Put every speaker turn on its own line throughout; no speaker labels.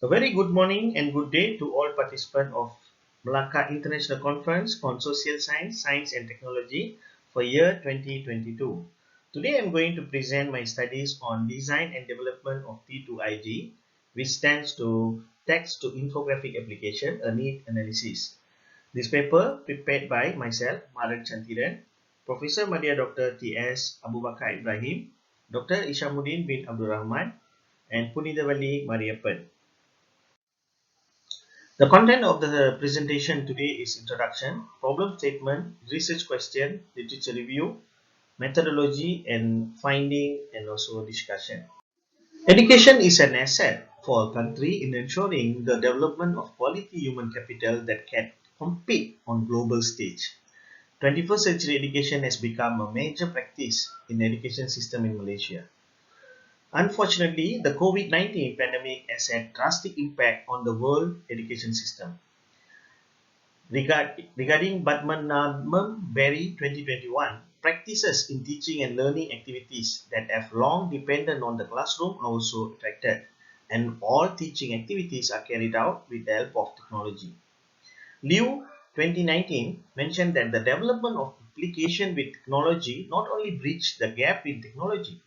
A very good morning and good day to all participants of Malacca International Conference on Social Science, Science and Technology for year 2022. Today I am going to present my studies on Design and Development of T2IG, which stands to Text to Infographic Application, a Need Analysis. This paper prepared by myself, Maran Chanthiran, Professor Madya Dr. T.S. Bakar Ibrahim, Dr. Hishamuddin bin Abdul Rahman, and Punithavili Mariappan. The content of the presentation today is introduction, problem statement, research question, literature review, methodology and finding, and also discussion. Education is an asset for a country in ensuring the development of quality human capital that can compete on global stage. 21st century education has become a major practice in the education system in Malaysia. Unfortunately, the COVID-19 pandemic has had drastic impact on the world education system. Regarding Badmanamam Berry 2021, practices in teaching and learning activities that have long depended on the classroom are also affected, and all teaching activities are carried out with the help of technology. Liu 2019 mentioned that the development of application with technology not only bridge the gap in technology,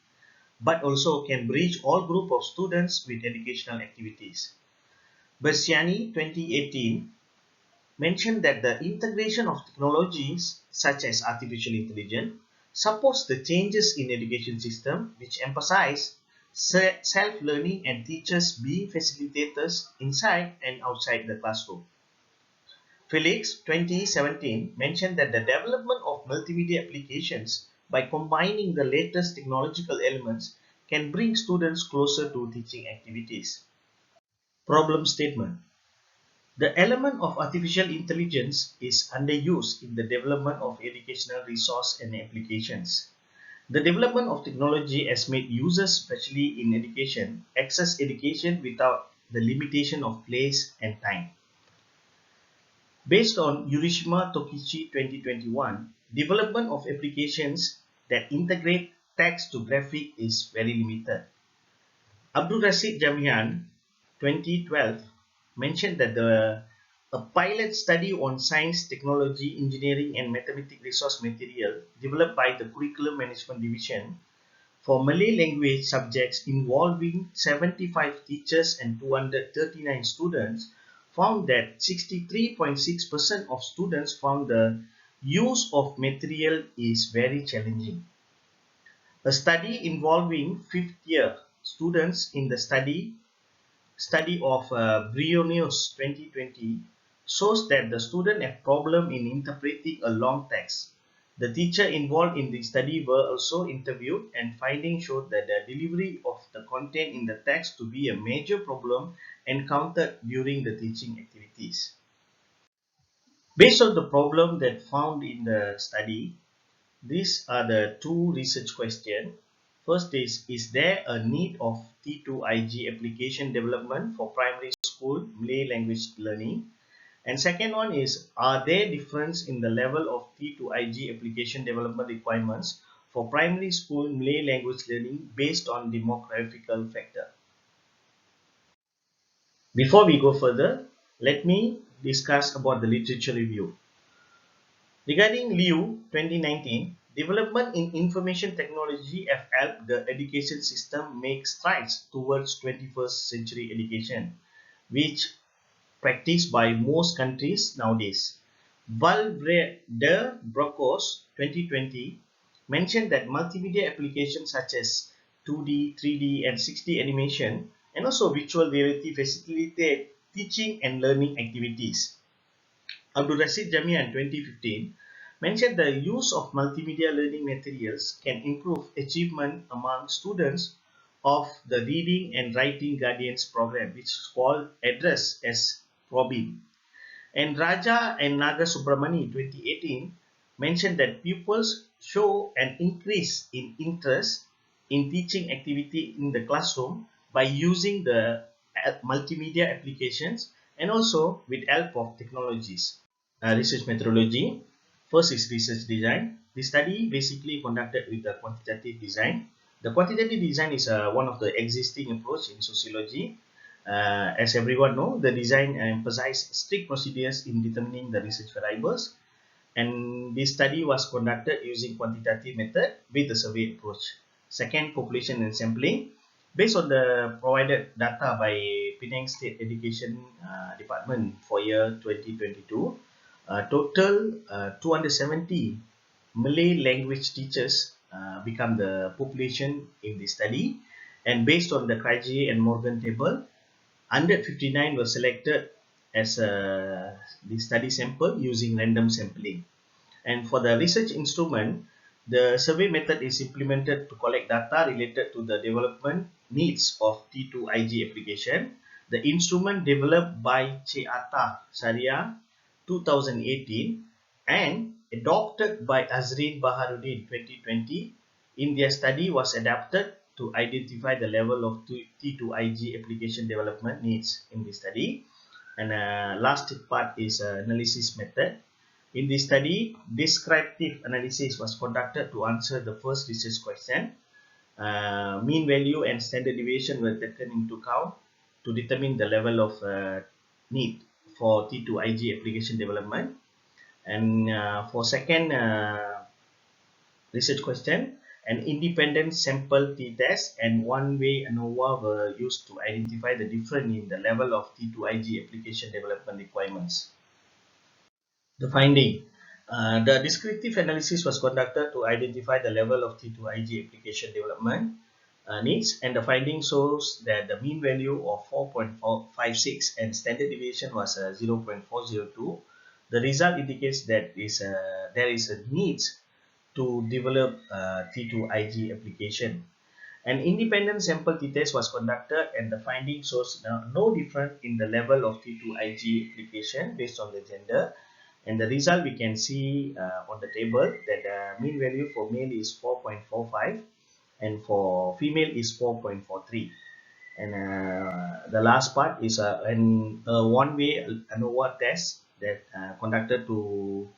but also can bridge all group of students with educational activities. Bersiani 2018 mentioned that the integration of technologies such as artificial intelligence supports the changes in education system which emphasize self-learning and teachers being facilitators inside and outside the classroom. Felix 2017 mentioned that the development of multimedia applications by combining the latest technological elements can bring students closer to teaching activities. Problem statement. The element of artificial intelligence is underused in the development of educational resource and applications. The development of technology has made users, especially in education, access education without the limitation of place and time. Based on Urishima Tokichi 2021, development of applications that integrate text to graphic is very limited. Abdul Jamian 2012 mentioned that a pilot study on science, technology, engineering and mathematics resource material developed by the Curriculum Management Division for Malay language subjects involving 75 teachers and 239 students found that 63.6% of students found the use of material is very challenging. A study involving fifth-year students in the study of Brioneus 2020 shows that the student have problem in interpreting a long text. The teacher involved in the study were also interviewed, and findings showed that the delivery of the content in the text to be a major problem encountered during the teaching activities. Based on the problem that found in the study, these are the two research questions. First is there a need of T2IG application development for primary school Malay language learning? And second one is, are there difference in the level of T2IG application development requirements for primary school Malay language learning based on demographical factor? Before we go further, let me discuss about the literature review. Regarding Liu 2019, development in information technology have helped the education system make strides towards 21st century education, which practiced by most countries nowadays. Valverde Brocos 2020 mentioned that multimedia applications such as 2D, 3D, and 6D animation and also virtual reality facilitate teaching and learning activities. Abdul Jamian 2015 mentioned the use of multimedia learning materials can improve achievement among students of the Reading and Writing Guardians program, which is called addressed as PROBIM. And Raja and Naga Subramani 2018 mentioned that pupils show an increase in interest in teaching activity in the classroom by using the multimedia applications and also with help of technologies. Research methodology. First is research design. The study basically conducted with the quantitative design. The quantitative design is one of the existing approach in sociology. As everyone know, the design emphasized strict procedures in determining the research variables, and this study was conducted using quantitative method with the survey approach. Second, population and sampling. Based on the provided data by Penang State Education Department for year 2022, total 270 Malay language teachers become the population in the study, and based on the criteria and Morgan table, 159 were selected as the study sample using random sampling. And for the research instrument, the survey method is implemented to collect data related to the development needs of T2IG application. The instrument developed by Ceata Sharia 2018 and adopted by Azrin Baharuddin 2020 in their study was adapted to identify the level of T2IG application development needs in the study. And last part is analysis method. In this study, descriptive analysis was conducted to answer the first research question. Mean value and standard deviation were taken into account to determine the level of need for T2IG application development. And for second research question, an independent sample t-test and one-way ANOVA were used to identify the difference in the level of T2IG application development requirements. The finding. The descriptive analysis was conducted to identify the level of T2IG application development needs, and the finding shows that the mean value of 4.56 and standard deviation was 0.402. The result indicates that there is a need to develop T2IG application. An independent sample t-test was conducted, and the finding shows no difference in the level of T2IG application based on the gender. And the result we can see on the table that the mean value for male is 4.45 and for female is 4.43. And the last part is a one-way ANOVA test that conducted to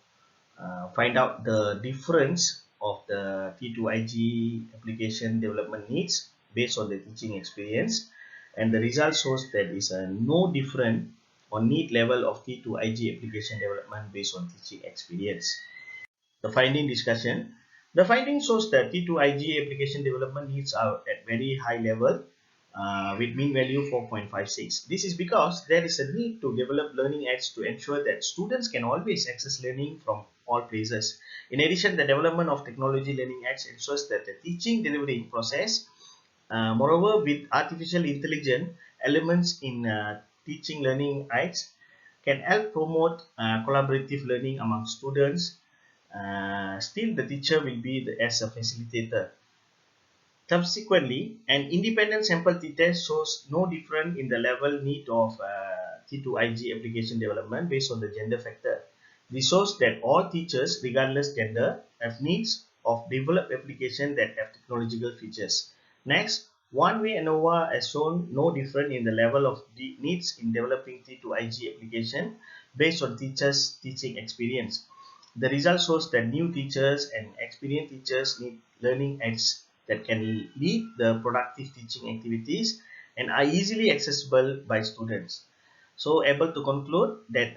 find out the difference of the T2IG application development needs based on the teaching experience. And the result shows that is no different on need level of T2IG application development based on teaching experience. The finding discussion. The finding shows that T2IG application development needs are at very high level with mean value 4.56. This is because there is a need to develop learning aids to ensure that students can always access learning from all places. In addition, the development of technology learning aids ensures that the teaching delivery process, moreover with artificial intelligence elements in teaching learning aids, can help promote collaborative learning among students. Still, the teacher will be as a facilitator. Subsequently, an independent sample t-test shows no difference in the level need of T2IG application development based on the gender factor. This shows that all teachers, regardless gender, have needs of developed application that have technological features. Next, one-way ANOVA has shown no difference in the level of needs in developing T2IG application based on teachers' teaching experience. The result shows that new teachers and experienced teachers need learning aids that can lead the productive teaching activities and are easily accessible by students. So able to conclude that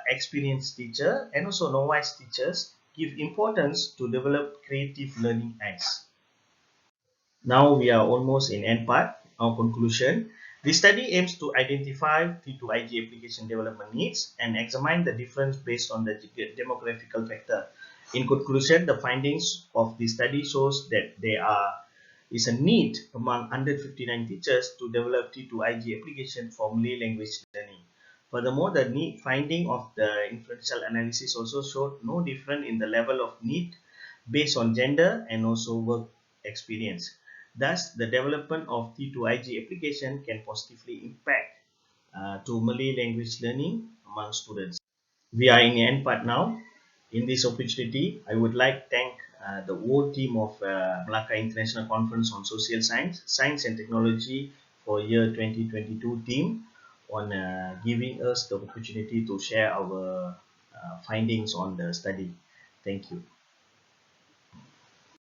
experienced teacher and also novice teachers give importance to develop creative learning aids. Now we are almost in end part, our conclusion. The study aims to identify T2IG application development needs and examine the difference based on the demographical factor. In conclusion, the findings of the study shows that there is a need among 159 teachers to develop T2IG application for Malay language learning. Furthermore, the finding of the inferential analysis also showed no difference in the level of need based on gender and also work experience. Thus, the development of T2IG application can positively impact to Malay language learning among students. We are in the end part now. In this opportunity, I would like to thank the whole team of Malacca International Conference on Social Science, Science and Technology for year 2022 team on giving us the opportunity to share our findings on the study. Thank you.